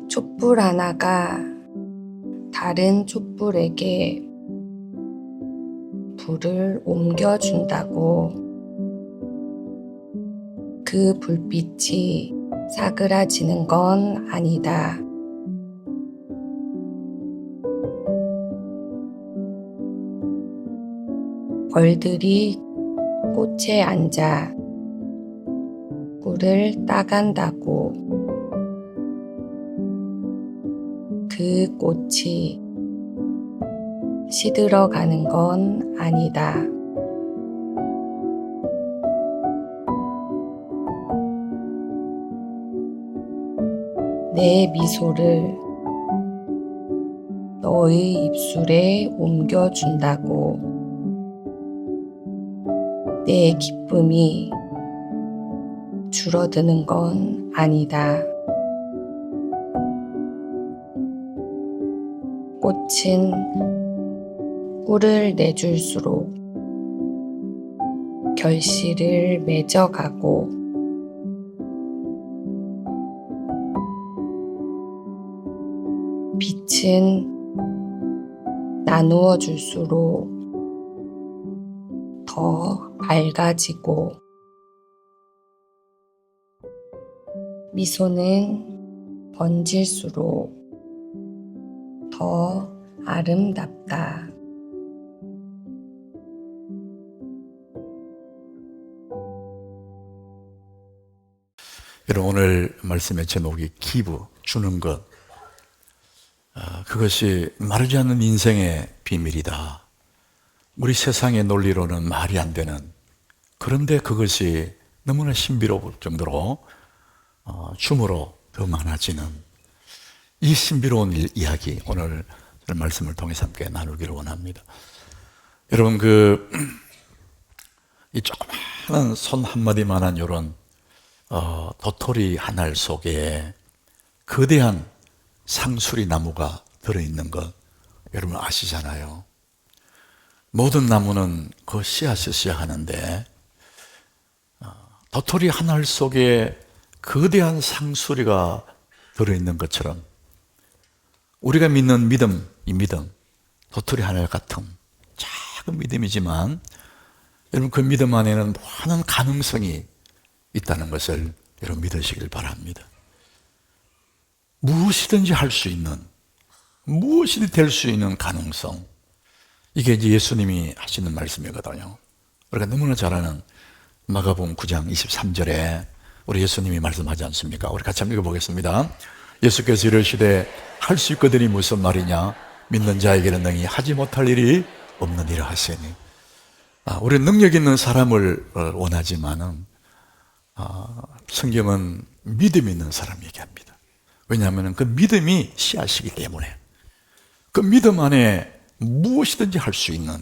촛불 하나가 다른 촛불에게 불을 옮겨준다고 그 불빛이 사그라지는 건 아니다. 벌들이 꽃에 앉아 꿀을 따간다고 그 꽃이 시들어가는 건 아니다. 내 미소를 너의 입술에 옮겨준다고 내 기쁨이 줄어드는 건 아니다. 꽃은 꿀을 내줄수록 결실을 맺어가고 빛은 나누어 줄수록 더 밝아지고 미소는 번질수록 더 아름답다. 여러분, 오늘 말씀의 제목이 기부, 주는 것. 그것이 마르지 않는 인생의 비밀이다. 우리 세상의 논리로는 말이 안 되는, 그런데 그것이 너무나 신비로울 정도로 줌으로 더 많아지는 이 신비로운 이야기, 오늘 말씀을 통해서 함께 나누기를 원합니다. 여러분, 이 조그마한 손 한마디만한 이런 도토리 한 알 속에 거대한 상수리 나무가 들어있는 것 여러분 아시잖아요. 모든 나무는 그 씨앗을 시작하는데 도토리 한 알 속에 거대한 상수리가 들어있는 것처럼 우리가 믿는 믿음, 이 믿음, 도토리 한 알 같은 작은 믿음이지만 여러분 그 믿음 안에는 많은 가능성이 있다는 것을 여러분 믿으시길 바랍니다. 무엇이든지 할 수 있는, 무엇이든 될 수 있는 가능성, 이게 이제 예수님이 하시는 말씀이거든요. 우리가 너무나 잘 아는 마가복음 9장 23절에 우리 예수님이 말씀하지 않습니까? 우리 같이 한번 읽어보겠습니다. 예수께서 이르시되 할 수 있거든이 무슨 말이냐? 믿는 자에게는 능히 하지 못할 일이 없느니라 하시니. 우리는 능력 있는 사람을 원하지만은 성경은 믿음 있는 사람 얘기합니다. 왜냐하면 그 믿음이 씨앗이기 때문에 그 믿음 안에 무엇이든지 할 수 있는,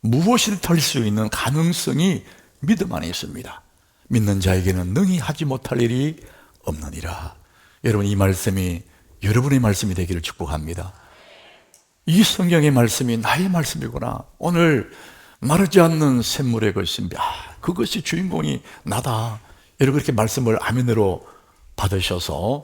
무엇이든 될 수 있는 가능성이 믿음 안에 있습니다. 믿는 자에게는 능히 하지 못할 일이 없느니라. 여러분, 이 말씀이 여러분의 말씀이 되기를 축복합니다. 이 성경의 말씀이 나의 말씀이구나. 오늘 마르지 않는 샘물의 것이 그것이 주인공이 나다. 여러분 그렇게 말씀을 아멘으로 받으셔서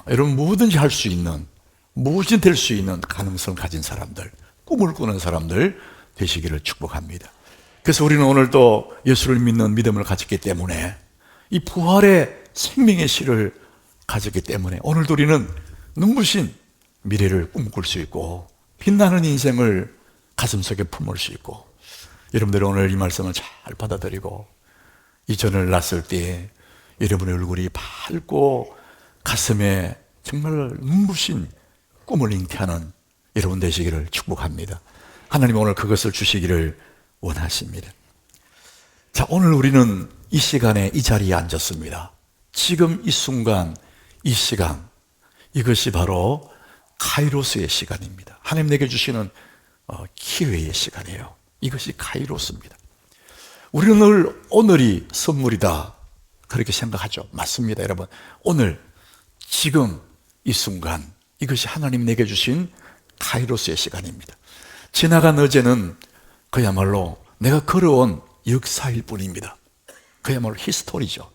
여러분 뭐든지 할 수 있는, 무엇이든 될 수 있는 가능성을 가진 사람들, 꿈을 꾸는 사람들 되시기를 축복합니다. 그래서 우리는 오늘 또 예수를 믿는 믿음을 가졌기 때문에 이 부활의 생명의 실을 가졌기 때문에 오늘도 우리는 눈부신 미래를 꿈꿀 수 있고 빛나는 인생을 가슴속에 품을 수 있고, 여러분들이 오늘 이 말씀을 잘 받아들이고 이전을 났을 때 여러분의 얼굴이 밝고 가슴에 정말 눈부신 꿈을 잉태하는 여러분 되시기를 축복합니다. 하나님 오늘 그것을 주시기를 원하십니다. 자, 오늘 우리는 이 시간에 이 자리에 앉았습니다. 지금 이 순간, 이 시간, 이것이 바로 카이로스의 시간입니다. 하나님 내게 주시는 기회의 시간이에요. 이것이 카이로스입니다. 우리는 늘 오늘이 선물이다 그렇게 생각하죠. 맞습니다, 여러분. 오늘, 지금, 이 순간, 이것이 하나님 내게 주신 카이로스의 시간입니다. 지나간 어제는 그야말로 내가 걸어온 역사일 뿐입니다. 그야말로 히스토리죠.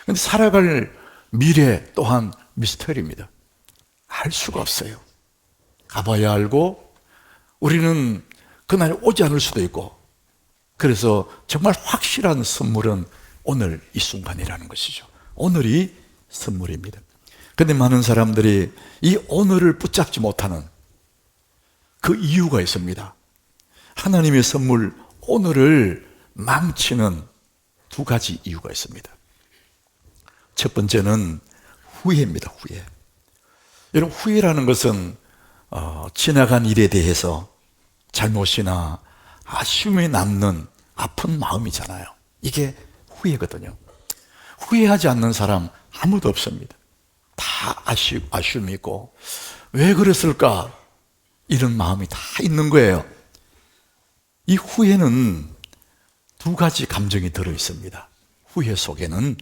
근데 살아갈 미래 또한 미스터리입니다. 알 수가 없어요. 가봐야 알고, 우리는 그날이 오지 않을 수도 있고, 그래서 정말 확실한 선물은 오늘 이 순간이라는 것이죠. 오늘이 선물입니다. 그런데 많은 사람들이 이 오늘을 붙잡지 못하는 그 이유가 있습니다. 하나님의 선물 오늘을 망치는 두 가지 이유가 있습니다. 첫 번째는 후회입니다. 후회. 여러분, 후회라는 것은 지나간 일에 대해서 잘못이나 아쉬움이 남는 아픈 마음이잖아요. 이게 후회거든요. 후회하지 않는 사람 아무도 없습니다. 다 아쉬움이 있고, 왜 그랬을까? 이런 마음이 다 있는 거예요. 이 후회는 두 가지 감정이 들어 있습니다. 후회 속에는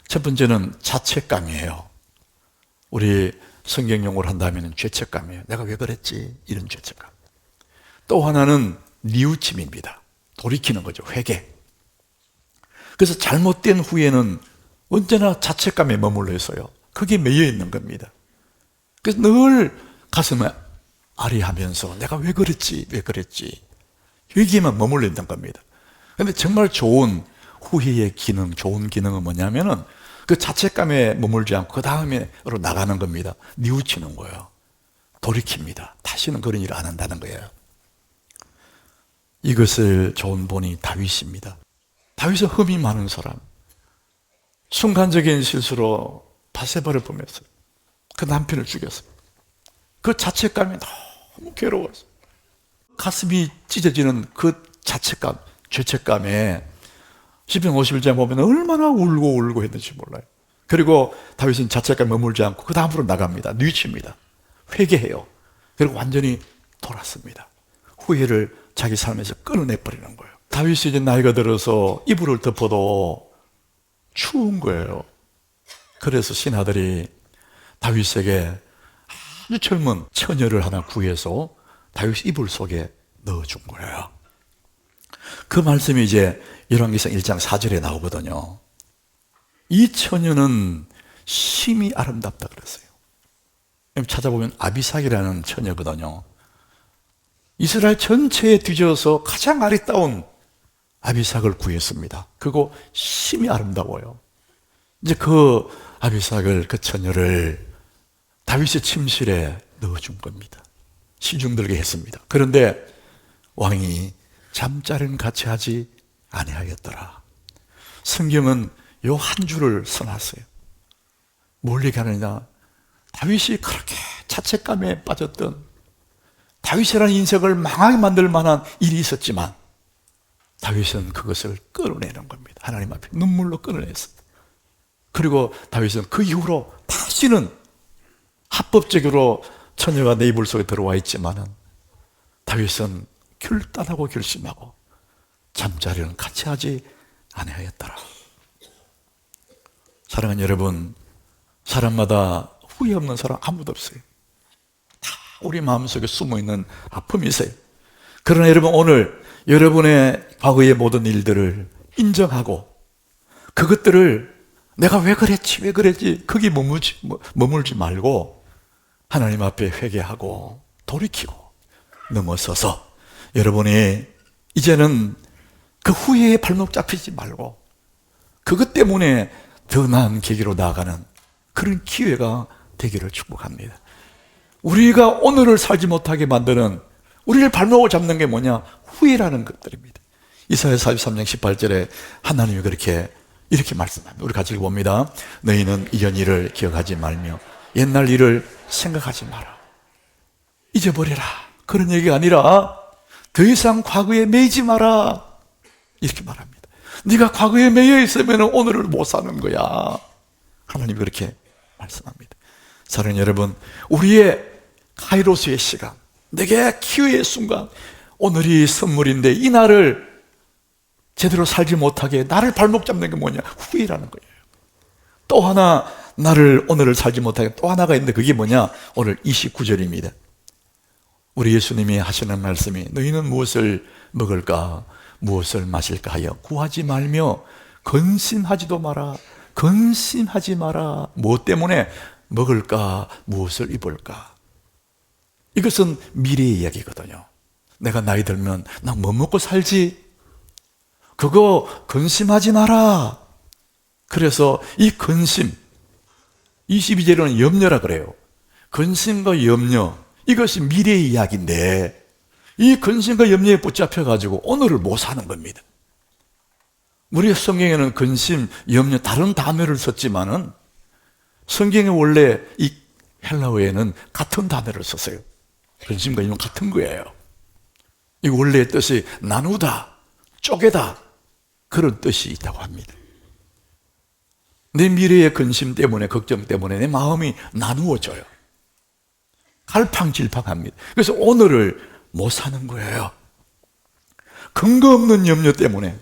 첫 번째는 자책감이에요. 우리 성경 용어를 한다면 죄책감이에요. 내가 왜 그랬지? 이런 죄책감. 또 하나는 뉘우침입니다. 돌이키는 거죠. 회개. 그래서 잘못된 후회는 언제나 자책감에 머물러 있어요. 그게 매여 있는 겁니다. 그래서 늘 가슴에 아리하면서 내가 왜 그랬지? 왜 그랬지? 여기에만 머물러 있는 겁니다. 그런데 정말 좋은 후회의 기능, 좋은 기능은 뭐냐면은 그 자책감에 머물지 않고 그 다음에로 나가는 겁니다. 뉘우치는 거예요. 돌이킵니다. 다시는 그런 일을 안 한다는 거예요. 이것을 좋은 본이 다윗입니다. 다윗은 흠이 많은 사람. 순간적인 실수로 바세바를 보면서 그 남편을 죽였어요. 그 자책감이 너무 괴로웠어요. 가슴이 찢어지는 그 자책감, 죄책감에 시편 51장 보면 얼마나 울고 했는지 몰라요. 그리고 다윗은 자책감에 머물지 않고 그 다음으로 나갑니다. 뉘우칩니다. 회개해요. 그리고 완전히 돌았습니다. 후회를 자기 삶에서 끊어내버리는 거예요. 다윗이 이제 나이가 들어서 이불을 덮어도 추운 거예요. 그래서 신하들이 다윗에게 아주 젊은 처녀를 하나 구해서 다윗 이불 속에 넣어준 거예요. 그 말씀이 이제 열왕기상 1장 4절에 나오거든요. 이 처녀는 심히 아름답다 그랬어요. 찾아보면 아비삭이라는 처녀거든요. 이스라엘 전체에 뒤져서 가장 아리따운 아비삭을 구했습니다. 그거 심히 아름다워요. 이제 그 아비삭을, 그 처녀를 다윗의 침실에 넣어준 겁니다. 시중들게 했습니다. 그런데 왕이 잠자리는 같이 하지 아니하였더라. 성경은 요 한 줄을 써놨어요. 뭘 얘기하느냐? 다윗이 그렇게 자책감에 빠졌던, 다윗이라는 인생을 망하게 만들 만한 일이 있었지만 다윗은 그것을 끌어내는 겁니다. 하나님 앞에 눈물로 끌어냈어요. 그리고 다윗은 그 이후로 다시는, 합법적으로 처녀가 내 이불 속에 들어와 있지만은 다윗은 결단하고 결심하고 잠자리는 같이 하지 아니하였더라. 사랑하는 여러분, 사람마다 후회 없는 사람 아무도 없어요. 다 우리 마음속에 숨어있는 아픔이 있어요. 그러나 여러분, 오늘 여러분의 과거의 모든 일들을 인정하고 그것들을 내가 왜 그랬지 거기 머물지 말고 하나님 앞에 회개하고 돌이키고 넘어서서 여러분이 이제는 그 후회에 발목 잡히지 말고 그것 때문에 더 나은 계기로 나아가는 그런 기회가 되기를 축복합니다. 우리가 오늘을 살지 못하게 만드는, 우리를 발목을 잡는 게 뭐냐? 후회라는 것들입니다. 이사야 43장 18절에 하나님이 이렇게 말씀합니다. 우리 같이 읽어봅니다. 너희는 이전 일을 기억하지 말며 옛날 일을 생각하지 마라. 잊어버려라. 그런 얘기가 아니라 더 이상 과거에 매이지 마라. 이렇게 말합니다. 네가 과거에 매여 있으면 오늘을 못 사는 거야. 하나님이 그렇게 말씀합니다. 사랑하는 여러분, 우리의 카이로스의 시간, 내게 기회의 순간, 오늘이 선물인데 이 날을 제대로 살지 못하게 나를 발목 잡는 게 뭐냐? 후회라는 거예요. 또 하나, 나를 오늘을 살지 못하게 또 하나가 있는데 그게 뭐냐? 오늘 29절입니다. 우리 예수님이 하시는 말씀이 너희는 무엇을 먹을까 무엇을 마실까 하여 구하지 말며 근심하지도 마라. 근심하지 마라. 무엇 때문에? 먹을까? 무엇을 입을까? 이것은 미래의 이야기거든요. 내가 나이 들면 나 뭐 먹고 살지? 그거 근심하지 마라. 그래서 이 근심, 22절에는 염려라 그래요. 근심과 염려, 이것이 미래의 이야기인데 이 근심과 염려에 붙잡혀가지고 오늘을 못 사는 겁니다. 우리 성경에는 근심, 염려 다른 단어를 썼지만은 성경에 원래 이 헬라어에는 같은 단어를 썼어요. 근심과 염려 같은 거예요. 이 원래의 뜻이 나누다, 쪼개다 그런 뜻이 있다고 합니다. 내 미래의 근심 때문에, 걱정 때문에 내 마음이 나누어져요. 갈팡질팡합니다. 그래서 오늘을 못 사는 거예요. 근거 없는 염려 때문에,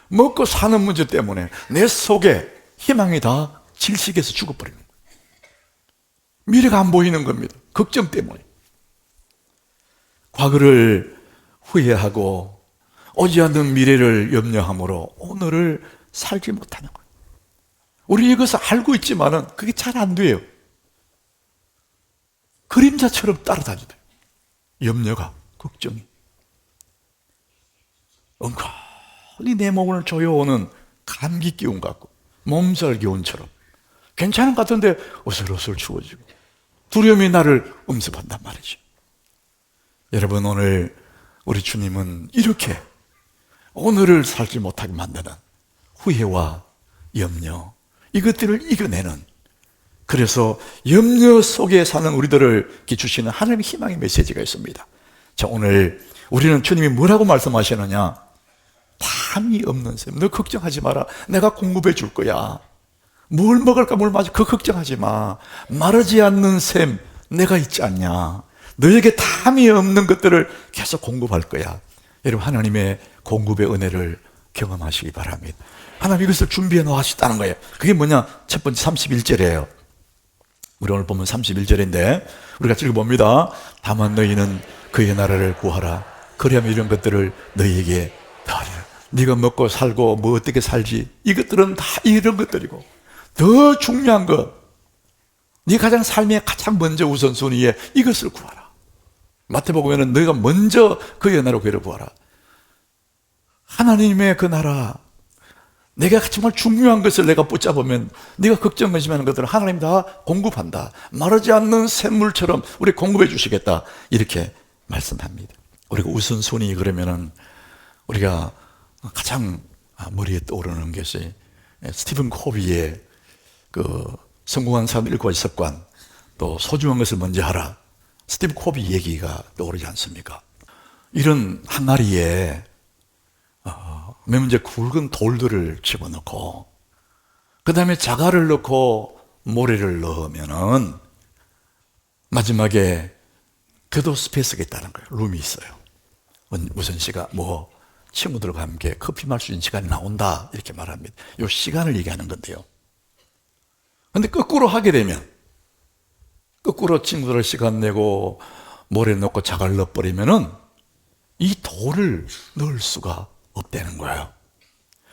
먹고 사는 문제 때문에 내 속에 희망이 다 질식해서 죽어버리는 거예요. 미래가 안 보이는 겁니다. 걱정 때문에. 과거를 후회하고 오지 않는 미래를 염려함으로 오늘을 살지 못하는 거예요. 우리 이것을 알고 있지만은 그게 잘 안 돼요. 그림자처럼 따라다녀요. 염려가, 걱정이. 은근히 내 몸을 조여오는 감기 기운 같고 몸살 기운처럼 괜찮은 것 같은데 어슬어슬 추워지고 두려움이 나를 엄습한단 말이죠. 여러분, 오늘 우리 주님은 이렇게 오늘을 살지 못하게 만드는 후회와 염려, 이것들을 이겨내는, 그래서 염려 속에 사는 우리들을 주시는 하나님의 희망의 메시지가 있습니다. 자, 오늘 우리는 주님이 뭐라고 말씀하시느냐? 담이 없는 셈. 너 걱정하지 마라. 내가 공급해 줄 거야. 뭘 먹을까 뭘 마실까 그거 걱정하지 마. 마르지 않는 셈 내가 있지 않냐. 너에게 담이 없는 것들을 계속 공급할 거야. 여러분, 하나님의 공급의 은혜를 경험하시기 바랍니다. 하나님 이것을 준비해 놓으셨다는 거예요. 그게 뭐냐? 첫 번째 31절이에요. 우리 오늘 보면 31절인데 우리가 읽어봅니다. 다만 너희는 그의 나라를 구하라. 그리하면 이런 것들을 너희에게 더하리라. 네가 먹고 살고 뭐 어떻게 살지, 이것들은 다 이런 것들이고 더 중요한 것, 네 가장 삶의 가장 먼저 우선순위에 이것을 구하라. 마태복음에는 너희가 먼저 그의 나라를 구하라. 하나님의 그 나라, 내가 정말 중요한 것을 내가 붙잡으면 네가 걱정 근심하는 것들을 하나님 다 공급한다. 마르지 않는 샘물처럼 우리 공급해 주시겠다. 이렇게 말씀합니다. 우리가 우선순위 그러면은 우리가 가장 머리에 떠오르는 것이 스티븐 코비의 그 성공한 사람 일과의 습관, 또 소중한 것을 먼저 하라. 스티븐 코비 얘기가 떠오르지 않습니까? 이런 항아리에 몇 문제 굵은 돌들을 집어넣고 그 다음에 자갈을 넣고 모래를 넣으면은 마지막에 그래도 스페이스가 있다는 거예요. 룸이 있어요. 우선 씨가 뭐 친구들과 함께 커피 마실 수 있는 시간이 나온다 이렇게 말합니다. 이 시간을 얘기하는 건데요. 근데 거꾸로 하게 되면, 거꾸로 친구들 시간 내고 모래 넣고 자갈 넣어버리면은 이 돌을 넣을 수가 없다는 거예요.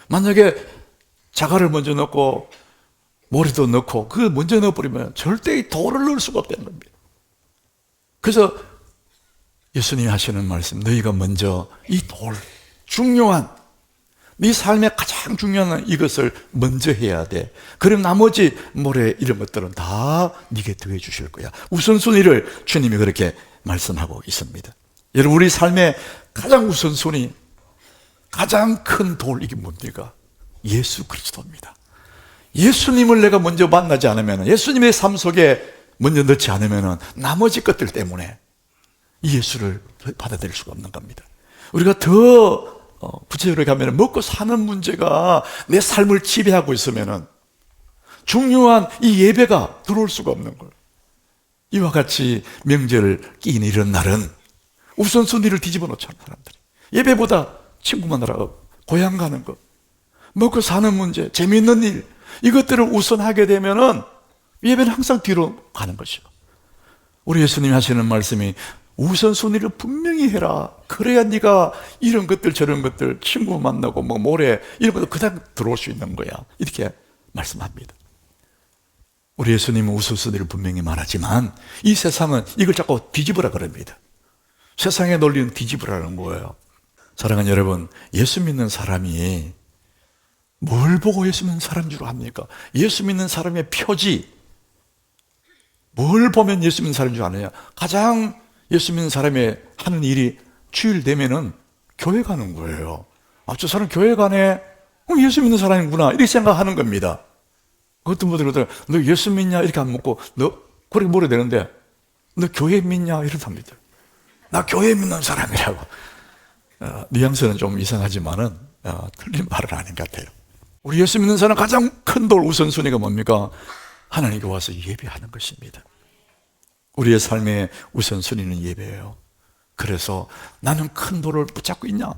만약에 자갈을 먼저 넣고 모래도 넣고 그걸 먼저 넣어버리면 절대 이 돌을 넣을 수가 없다는 겁니다. 그래서 예수님이 하시는 말씀, 너희가 먼저 이 돌, 중요한 네 삶의 가장 중요한 이것을 먼저 해야 돼. 그럼 나머지 모래 이런 것들은 다 네게 더해 주실 거야. 우선순위를 주님이 그렇게 말씀하고 있습니다. 여러분, 우리 삶의 가장 우선순위, 가장 큰 돌, 이게 뭡니까? 예수 그리스도입니다. 예수님을 내가 먼저 만나지 않으면, 예수님의 삶 속에 먼저 넣지 않으면 나머지 것들 때문에 이 예수를 받아들일 수가 없는 겁니다. 우리가 더 구체적으로 가면 먹고 사는 문제가 내 삶을 지배하고 있으면 중요한 이 예배가 들어올 수가 없는 거예요. 이와 같이 명절을 끼는 이런 날은 우선순위를 뒤집어 놓잖아요. 사람들이 예배보다 친구 만나러 고향 가는 거, 먹고 사는 문제, 재미있는 일, 이것들을 우선하게 되면은 예배는 항상 뒤로 가는 것이요. 우리 예수님이 하시는 말씀이 우선순위를 분명히 해라. 그래야 네가 이런 것들 저런 것들 친구 만나고 뭐 모래 이런 것들 그다음 들어올 수 있는 거야. 이렇게 말씀합니다. 우리 예수님은 우선순위를 분명히 말하지만 이 세상은 이걸 자꾸 뒤집으라 그럽니다. 세상의 논리는 뒤집으라는 거예요. 사랑하는 여러분, 예수 믿는 사람이 뭘 보고 예수 믿는 사람인 줄 압니까? 예수 믿는 사람의 표지, 뭘 보면 예수 믿는 사람인 줄 아느냐? 가장 예수 믿는 사람이 하는 일이 주일 되면은 교회 가는 거예요. 아, 저 사람 교회 가네? 예수 믿는 사람이구나. 이렇게 생각하는 겁니다. 어떤 분들은 너 예수 믿냐? 이렇게 안 묻고 너 그렇게 물어야 되는데 너 교회 믿냐? 이렇답니다. 나 교회 믿는 사람이라고. 뉘앙스는 좀 이상하지만은 틀린 말은 아닌 것 같아요. 우리 예수 믿는 사람 가장 큰 돌 우선순위가 뭡니까? 하나님께 와서 예배하는 것입니다. 우리의 삶의 우선순위는 예배예요. 그래서 나는 큰 돌을 붙잡고 있냐?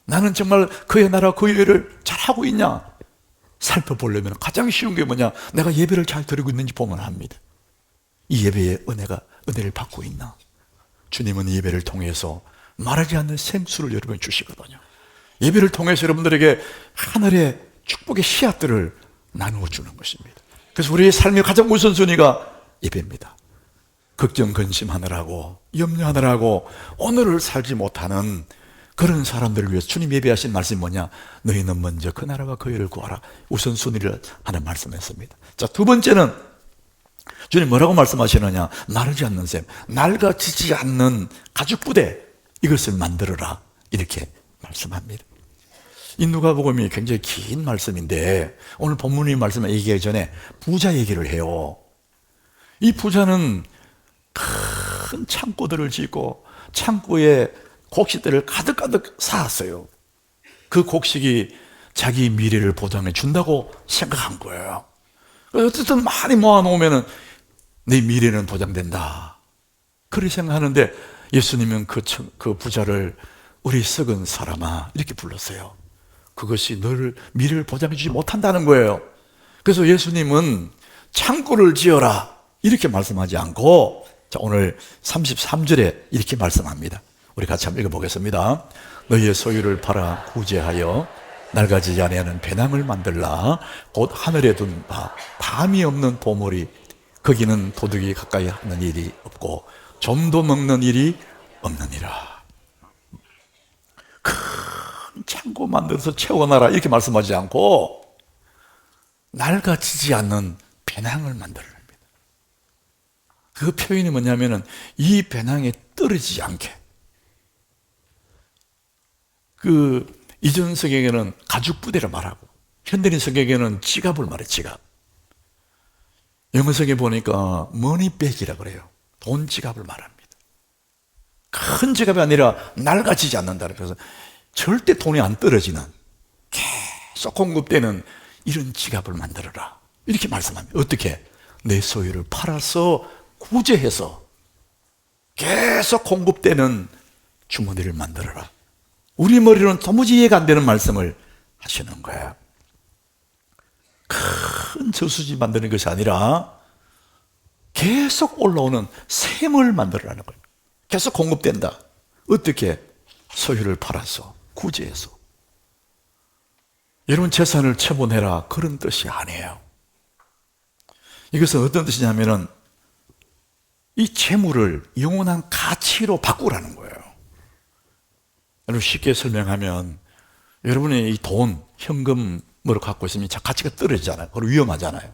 나는 정말 그의 나라 그의 일을 잘하고 있냐? 살펴보려면 가장 쉬운 게 뭐냐? 내가 예배를 잘 드리고 있는지 보면 합니다. 이 예배의 은혜를 받고 있나? 주님은 예배를 통해서 말하지 않는 생수를 여러분 주시거든요. 예배를 통해서 여러분들에게 하늘의 축복의 씨앗들을 나누어 주는 것입니다. 그래서 우리의 삶의 가장 우선순위가 예배입니다. 걱정 근심하느라고 염려하느라고 오늘을 살지 못하는 그런 사람들을 위해서 주님 예배하신 말씀이 뭐냐? 너희는 먼저 그 나라와 그 일을 구하라. 우선순위를 하는 말씀했습니다. 자, 두 번째는 주님 뭐라고 말씀하시느냐? 나르지 않는 셈, 낡아지지 않는 가죽부대, 이것을 만들어라. 이렇게 말씀합니다. 이 누가복음이 굉장히 긴 말씀인데 오늘 본문의 말씀을 얘기하기 전에 부자 얘기를 해요. 이 부자는 큰 창고들을 짓고 창고에 곡식들을 가득가득 쌓았어요. 그 곡식이 자기 미래를 보장해 준다고 생각한 거예요. 어쨌든 많이 모아놓으면 내 미래는 보장된다, 그렇게 생각하는데 예수님은 그 부자를 우리 썩은 사람아 이렇게 불렀어요. 그것이 너를 미래를 보장해 주지 못한다는 거예요. 그래서 예수님은 창고를 지어라 이렇게 말씀하지 않고 자, 오늘 33절에 이렇게 말씀합니다. 우리 같이 한번 읽어보겠습니다. 너희의 소유를 팔아 구제하여 낡아지지 아니하는 배낭을 만들라. 곧 하늘에 둔 바 담이 없는 보물이 거기는 도둑이 가까이 하는 일이 없고 좀도 먹는 일이 없느니라. 큰 창고 만들어서 채워놔라 이렇게 말씀하지 않고 낡아지지 않는 배낭을 만들랍니다. 그 표현이 뭐냐면은 이 배낭에 떨어지지 않게. 그 이전 성경에는 가죽 부대를 말하고 현대인 성경에는 지갑을 말해. 지갑. 영어 성경에 보니까 머니백이라 그래요. 돈 지갑을 말합니다. 큰 지갑이 아니라 낡아지지 않는다. 그래서 절대 돈이 안 떨어지는 계속 공급되는 이런 지갑을 만들어라 이렇게 말씀합니다. 어떻게? 내 소유를 팔아서 구제해서 계속 공급되는 주머니를 만들어라. 우리 머리로는 도무지 이해가 안 되는 말씀을 하시는 거예요. 큰 저수지 만드는 것이 아니라 계속 올라오는 샘을 만들어라는 거예요. 계속 공급된다. 어떻게? 소유를 팔아서 구제해서. 여러분 재산을 처분해라 그런 뜻이 아니에요. 이것은 어떤 뜻이냐면은 이 재물을 영원한 가치로 바꾸라는 거예요. 여러분 쉽게 설명하면 여러분의 이 돈, 현금으로 갖고 있으면 가치가 떨어지잖아요. 그리고 위험하잖아요.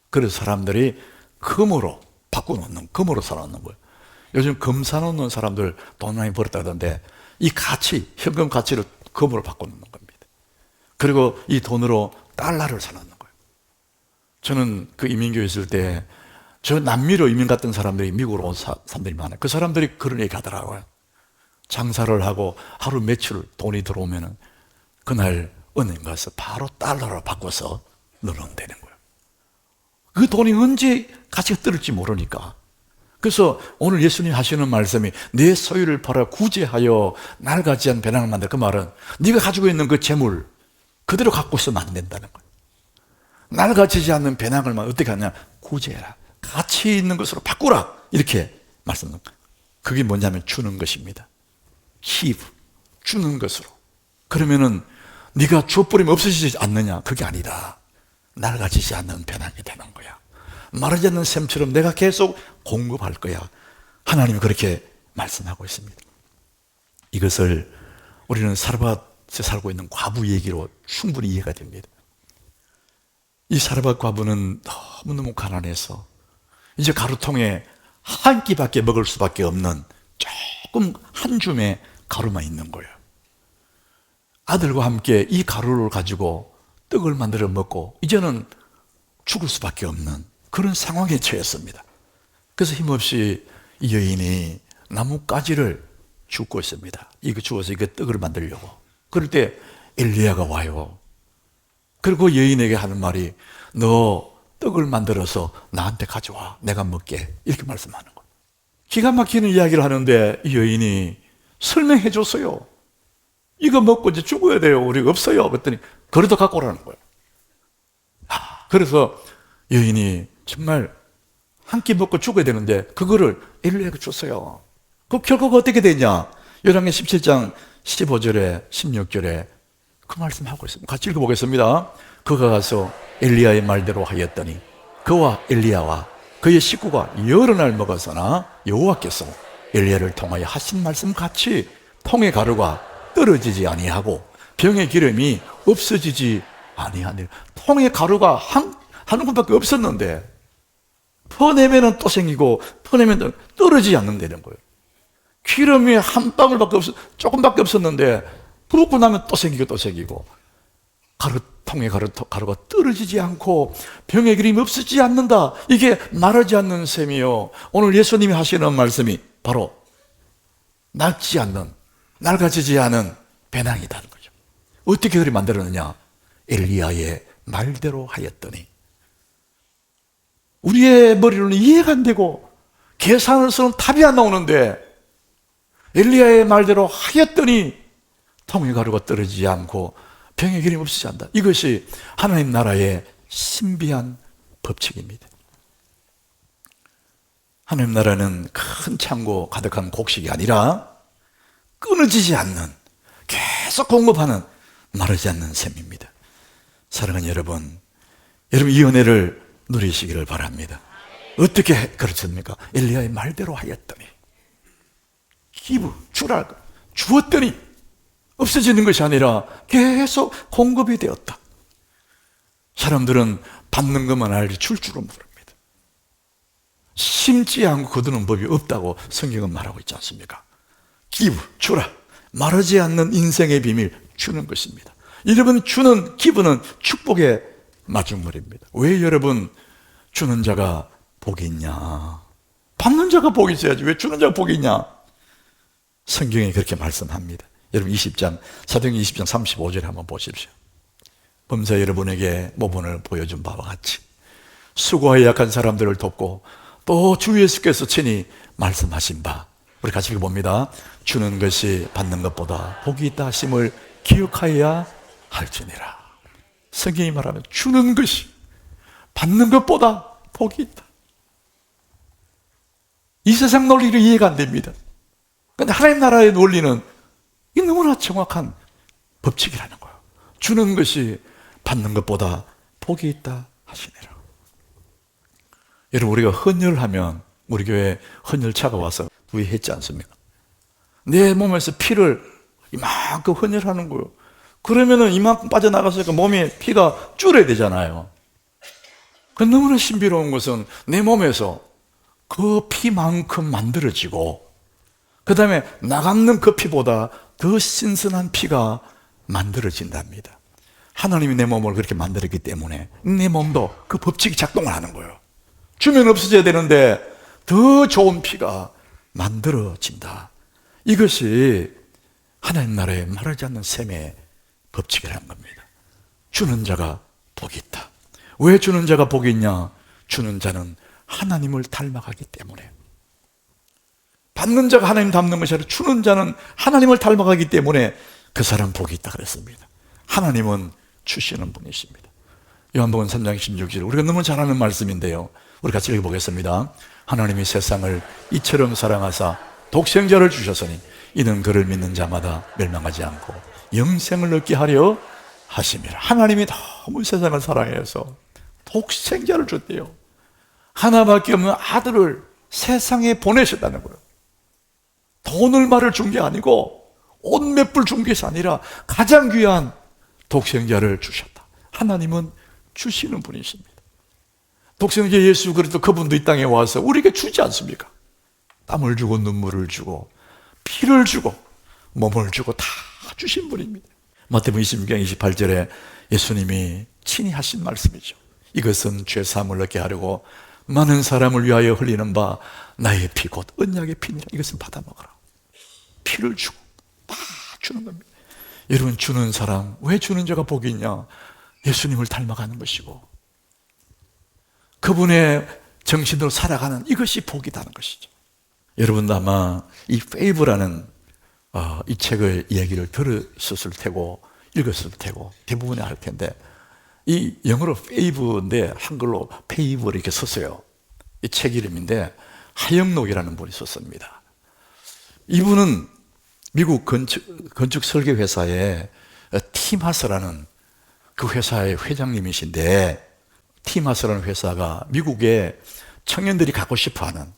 그래서 사람들이 금으로 바꿔놓는, 금으로 사놓는 거예요. 요즘 금 사놓는 사람들 돈 많이 벌었다던데 이 가치, 현금 가치를 금으로 바꿔놓는 겁니다. 그리고 이 돈으로 달러를 사놓는 거예요. 저는 그 이민교에 있을 때 저 남미로 이민 갔던 사람들이 미국으로 온 사람들이 많아요. 그 사람들이 그런 얘기 하더라고요. 장사를 하고 하루 매출 돈이 들어오면 그날 은행 가서 바로 달러로 바꿔서 넣으면 되는 거예요. 그 돈이 언제 가치가 떨어질지 모르니까. 그래서 오늘 예수님 하시는 말씀이 내 소유를 팔아 구제하여 낡아지 않은 배낭을 만들. 그 말은 네가 가지고 있는 그 재물 그대로 갖고 있으면 안 된다는 거예요. 낡아지지 않는 배낭을 어떻게 하냐? 구제해라. 가치 있는 것으로 바꾸라. 이렇게 말씀합니다. 그게 뭐냐면 주는 것입니다. give, 주는 것으로. 그러면은 네가 줘버리면 없어지지 않느냐? 그게 아니다. 낡아지지 않는 배낭이 되는 거야. 마르지 않는 샘처럼 내가 계속 공급할 거야. 하나님이 그렇게 말씀하고 있습니다. 이것을 우리는 사르밧에 살고 있는 과부 얘기로 충분히 이해가 됩니다. 이 사르밧 과부는 너무너무 가난해서 이제 가루통에 한 끼밖에 먹을 수밖에 없는 조금 한 줌의 가루만 있는 거예요. 아들과 함께 이 가루를 가지고 떡을 만들어 먹고 이제는 죽을 수밖에 없는 그런 상황에 처했습니다. 그래서 힘없이 이 여인이 나뭇가지를 줍고 있습니다. 이거 주워서 이거 떡을 만들려고. 그럴 때 엘리야가 와요. 그리고 여인에게 하는 말이 너 떡을 만들어서 나한테 가져와. 내가 먹게. 이렇게 말씀하는 거예요. 기가 막히는 이야기를 하는데 이 여인이 설명해 줬어요. 이거 먹고 이제 죽어야 돼요. 우리가 없어요. 그랬더니 그래도 갖고 오라는 거예요. 그래서 여인이 정말 한 끼 먹고 죽어야 되는데 그거를 엘리야가 줬어요. 그 결과가 어떻게 되냐? 열왕기 17장 15절에 16절에 그 말씀하고 있습니다. 같이 읽어보겠습니다. 그가 가서 엘리야의 말대로 하였더니 그와 엘리야와 그의 식구가 여러 날 먹었으나 여호와께서 엘리야를 통하여 하신 말씀 같이 통의 가루가 떨어지지 아니하고 병의 기름이 없어지지 아니하니라. 통의 가루가 한 군밖에 없었는데 퍼내면 또 생기고 퍼내면 떨어지지 않는다는 거예요. 기름이 한 방울밖에 조금밖에 없었는데 부었고 나면 또 생기고 또 생기고 통의 가루가 떨어지지 않고 병의 기름이 없어지지 않는다. 이게 마르지 않는 셈이요. 오늘 예수님이 하시는 말씀이 바로 낡아지지 않은 배낭이라는 거죠. 어떻게 그리 만들었느냐? 엘리야의 말대로 하였더니. 우리의 머리로는 이해가 안 되고 계산으로서는 답이 안 나오는데 엘리야의 말대로 하였더니 통의 가루가 떨어지지 않고 병의 기름이 없어지지 않는다. 이것이 하나님 나라의 신비한 법칙입니다. 하나님 나라는 큰 창고 가득한 곡식이 아니라 끊어지지 않는 계속 공급하는 마르지 않는 셈입니다. 사랑하는 여러분 이 은혜를 누리시기를 바랍니다. 어떻게 그렇습니까? 엘리야의 말대로 하였더니 주었더니 없어지는 것이 아니라 계속 공급이 되었다. 사람들은 받는 것만 알지 줄 줄은 모릅니다. 심지 않고 거두는 법이 없다고 성경은 말하고 있지 않습니까? 주라. 마르지 않는 인생의 비밀 주는 것입니다. 여러분 기부는 축복의 마중물입니다. 왜 여러분 주는 자가 복이 있냐? 받는 자가 복이 있어야지 왜 주는 자가 복이 있냐? 성경이 그렇게 말씀합니다. 여러분 사도행전 20장 35절에 한번 보십시오. 범사 여러분에게 모본을 보여준 바와 같이 수고하여 약한 사람들을 돕고 또 주 예수께서 친히 말씀하신 바 우리 같이 읽어봅니다. 주는 것이 받는 것보다 복이 있다 하심을 기억하여야 할지니라. 성경이 말하면 주는 것이 받는 것보다 복이 있다. 이 세상 논리로 이해가 안 됩니다. 그런데 하나님 나라의 논리는 이 너무나 정확한 법칙이라는 거예요. 주는 것이 받는 것보다 복이 있다 하시니라. 여러분 우리가 헌혈하면 우리 교회 헌혈차가 와서 부의했지 않습니까? 내 몸에서 피를 이만큼 헌혈하는 거예요. 그러면은 이만큼 빠져나갔으니까 몸에 피가 줄어야 되잖아요. 그 너무나 신비로운 것은 내 몸에서 그 피만큼 만들어지고 그 다음에 나가는 그 피보다 더 신선한 피가 만들어진답니다. 하나님이 내 몸을 그렇게 만들었기 때문에 내 몸도 그 법칙이 작동을 하는 거예요. 주면 없어져야 되는데 더 좋은 피가 만들어진다. 이것이 하나님 나라의 마르지 않는 셈의 법칙이라는 겁니다. 주는 자가 복이 있다. 왜 주는 자가 복이 있냐? 주는 자는 하나님을 닮아가기 때문에. 받는 자가 하나님 닮는 것이 아니라 주는 자는 하나님을 닮아가기 때문에 그 사람 복이 있다 그랬습니다. 하나님은 주시는 분이십니다. 요한복음 3장 16절 우리가 너무 잘 아는 말씀인데요. 우리 같이 읽어보겠습니다. 하나님이 세상을 이처럼 사랑하사 독생자를 주셨으니 이는 그를 믿는 자마다 멸망하지 않고 영생을 얻게 하려 하심이라. 하나님이 더 너무 세상을 사랑해서 독생자를 줬대요. 하나밖에 없는 아들을 세상에 보내셨다는 거예요. 돈을 말을 준 게 아니고 옷 몇 불 준 것이 아니라 가장 귀한 독생자를 주셨다. 하나님은 주시는 분이십니다. 독생자 예수 그리스도 그분도 이 땅에 와서 우리에게 주지 않습니까? 땀을 주고 눈물을 주고 피를 주고 몸을 주고 다 주신 분입니다. 마태복음 26장 28절에 예수님이 친히 하신 말씀이죠. 이것은 죄사함을 얻게 하려고 많은 사람을 위하여 흘리는 바 나의 피 곧 언약의 피니라. 이것은 받아 먹어라. 피를 주고 다 주는 겁니다. 여러분, 주는 사람, 왜 주는 자가 복이 있냐? 예수님을 닮아가는 것이고 그분의 정신으로 살아가는 이것이 복이라는 것이죠. 여러분도 아마 이 페이브라는 이 책의 이야기를 들었을 테고 읽었을 테고 대부분이 알 텐데, 이 영어로 페이브인데 한글로 페이브 이렇게 썼어요. 이 책 이름인데 하영록이라는 분이 썼습니다. 이분은 미국 건축 설계 회사의 티마스라는 그 회사의 회장님이신데, 티마스라는 회사가 미국의 청년들이 갖고 싶어하는,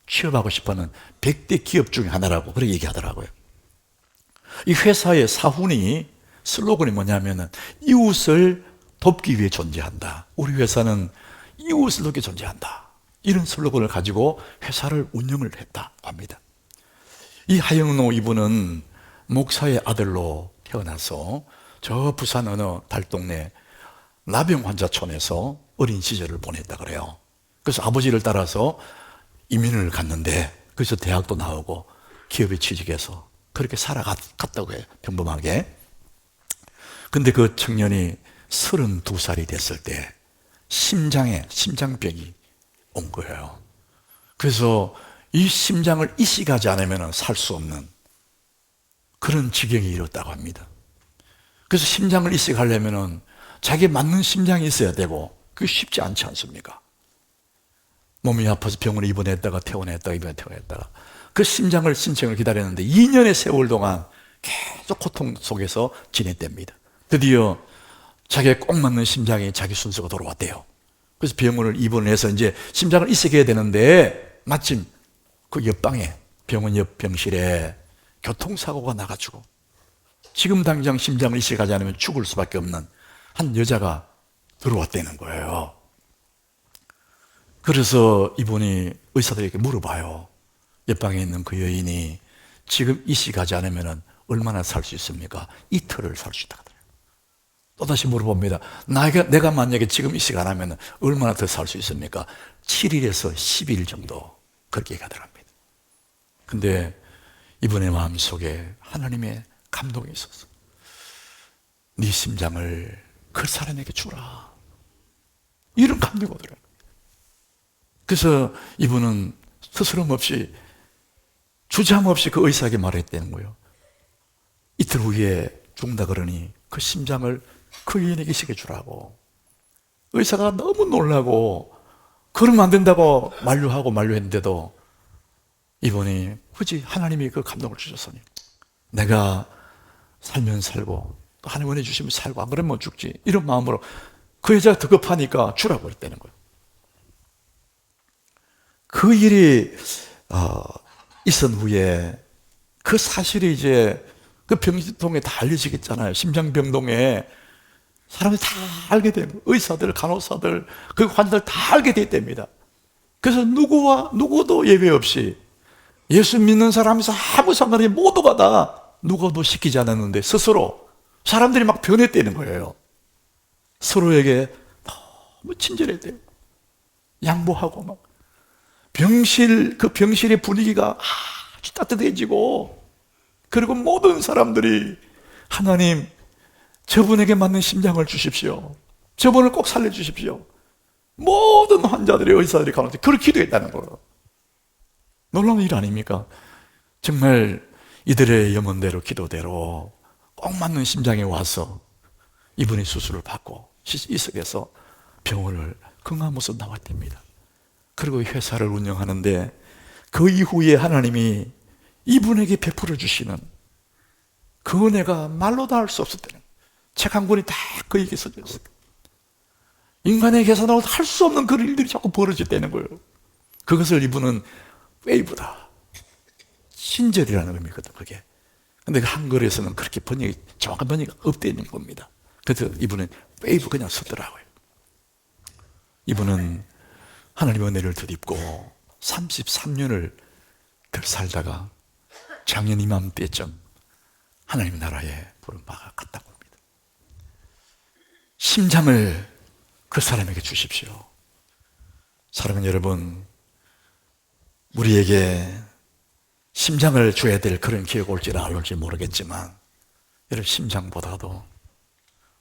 취업하고 싶어하는 100대 기업 중에 하나라고 그렇게 얘기하더라고요. 이 회사의 사훈이 슬로건이 뭐냐면은 이웃을 돕기 위해 존재한다. 우리 회사는 이웃을 돕기 존재한다. 이런 슬로건을 가지고 회사를 운영을 했다고 합니다. 이 하영록 이분은 목사의 아들로 태어나서 저 부산 어느 달동네 나병 환자촌에서 어린 시절을 보냈다 그래요. 그래서 아버지를 따라서 이민을 갔는데 그래서 대학도 나오고 기업에 취직해서 그렇게 살아갔다고 해요. 평범하게. 근데 그 청년이 32살이 됐을 때 심장병이 온 거예요. 그래서 이 심장을 이식하지 않으면 살 수 없는 그런 지경에 이뤘다고 합니다. 그래서 심장을 이식하려면 자기에 맞는 심장이 있어야 되고 그게 쉽지 않지 않습니까? 몸이 아파서 병원에 입원했다가 퇴원했다가 그 심장을 신청을 기다렸는데 2년의 세월 동안 계속 고통 속에서 지냈답니다. 드디어 자기에 꼭 맞는 심장이 자기 순서가 돌아왔대요. 그래서 병원을 입원해서 이제 심장을 이식해야 되는데 마침 그 옆방에 병원 옆 병실에 교통사고가 나가지고 지금 당장 심장을 이식하지 않으면 죽을 수밖에 없는 한 여자가 들어왔다는 거예요. 그래서 이분이 의사들에게 물어봐요. 옆방에 있는 그 여인이 지금 이식하지 않으면 얼마나 살 수 있습니까? 이틀을 살 수 있다고 하더라고요. 또다시 물어봅니다. 내가 만약에 지금 이식 안 하면 얼마나 더 살 수 있습니까? 7일에서 10일 정도 그렇게 얘기하더랍니다. 근데 이분의 마음속에 하나님의 감동이 있었어. 네 심장을 그 사람에게 주라. 이런 감동이 오더라고요. 그래서 이분은 스스럼 없이 주저함 없이 그 의사에게 말했다는 거예요. 이틀 후에 죽는다 그러니 그 심장을 그 여인에게 이식해 주라고. 의사가 너무 놀라고 그러면 안 된다고 만류했는데도 이분이 굳이 하나님이 그 감동을 주셨으니 내가 살면 살고 또 하나님 은혜 주시면 살고 안 그러면 죽지, 이런 마음으로 그 여자가 더 급하니까 주라고 그랬다는 거예요. 그 일이 있은 후에 그 사실이 이제 그 병동에 다 알려지겠잖아요. 심장병동에 사람들이 다 알게 되고 의사들, 간호사들, 그 환자들 다 알게 됐답니다. 그래서 누구도 예외 없이 예수 믿는 사람에서 아무 상관없이 모두가 다 누구도 시키지 않았는데 스스로 사람들이 막 변했다는 거예요. 서로에게 너무 친절했대요. 양보하고 막 그 병실의 분위기가 아주 따뜻해지고, 그리고 모든 사람들이 하나님 저분에게 맞는 심장을 주십시오. 저분을 꼭 살려주십시오. 모든 환자들이 의사들이 간호사들이 그렇게 기도했다는 거예요. 놀라운 일 아닙니까? 정말 이들의 염원대로 기도대로 꼭 맞는 심장에 와서 이분이 수술을 받고 이석에서 병원을 건강하면서 나왔답니다. 그리고 회사를 운영하는데 그 이후에 하나님이 이분에게 베풀어 주시는 그 은혜가 말로 다 할 수 없었다는, 책 한 권이 다 그에게 써져 있어요. 인간의 계산으로 할 수 없는 그런 일들이 자꾸 벌어졌다는 거예요. 그것을 이분은 웨이브다, 친절이라는 의미거든 그게. 근데 한글에서는 그렇게 번역이, 정확한 번역이 없다는 겁니다. 그래서 이분은 웨이브 그냥 쓰더라고요. 이분은 하나님의 은혜를 덧입고 33년을 살다가 작년 이맘때쯤 하나님의 나라에 부름받아 갔다고 합니다. 심장을 그 사람에게 주십시오. 사랑하는 여러분, 우리에게 심장을 줘야 될 그런 기회가 올지 안 올지 모르겠지만, 여러분 심장보다도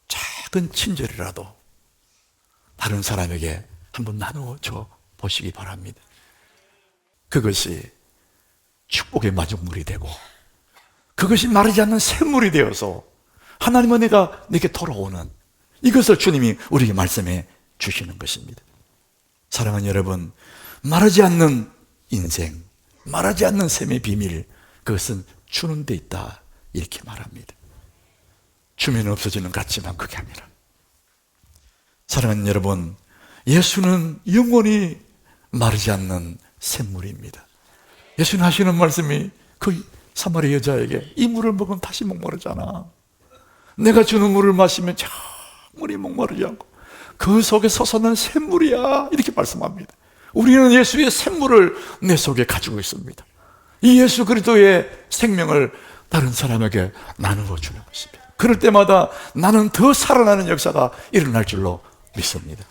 작은 친절이라도 다른 사람에게 한번 나누어줘 보시기 바랍니다. 그것이 축복의 마중물이 되고, 그것이 마르지 않는 샘물이 되어서 하나님의 은혜가 내게 돌아오는, 이것을 주님이 우리에게 말씀해 주시는 것입니다. 사랑하는 여러분, 마르지 않는 인생, 마르지 않는 샘의 비밀, 그것은 주는 데 있다, 이렇게 말합니다. 주면 없어지는 것 같지만 그게 아니라, 사랑하는 여러분, 예수는 영원히 마르지 않는 샘물입니다. 예수님 하시는 말씀이 그 사마리 여자에게, 이 물을 먹으면 다시 목마르잖아. 내가 주는 물을 마시면 영원히 목마르지 않고 그 속에 솟아나는 샘물이야, 이렇게 말씀합니다. 우리는 예수의 샘물을 내 속에 가지고 있습니다. 이 예수 그리스도의 생명을 다른 사람에게 나누어 주는 것입니다. 그럴 때마다 나는 더 살아나는 역사가 일어날 줄로 믿습니다.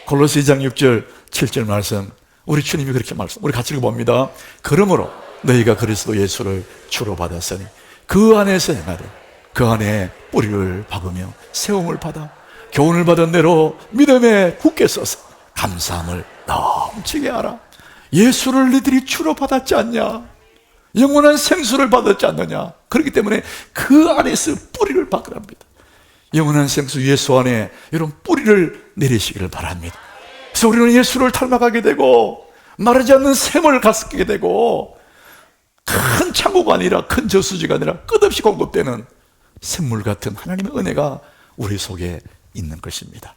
골로새 2장 6절 7절 말씀, 우리 주님이 그렇게 말씀, 우리 같이 읽어봅니다. 그러므로 너희가 그리스도 예수를 주로 받았으니 그 안에서 행하되 그 안에 뿌리를 박으며 세움을 받아 교훈을 받은 대로 믿음에 굳게 서서 감사함을 넘치게 하라. 예수를 너희들이 주로 받았지 않냐? 영원한 생수를 받았지 않느냐? 그렇기 때문에 그 안에서 뿌리를 박으랍니다. 영원한 생수 예수 안에 이런 뿌리를 내리시기를 바랍니다. 그래서 우리는 예수를 닮아가게 되고 마르지 않는 샘을 갖게 되고, 큰 창고가 아니라, 큰 저수지가 아니라 끝없이 공급되는 샘물 같은 하나님의 은혜가 우리 속에 있는 것입니다.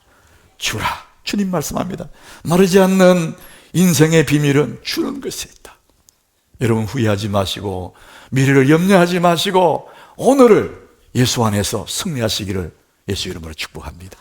주라, 주님 말씀합니다. 마르지 않는 인생의 비밀은 주는 것에 있다. 여러분 후회하지 마시고 미래를 염려하지 마시고 오늘을 예수 안에서 승리하시기를 예수 이름으로 축복합니다.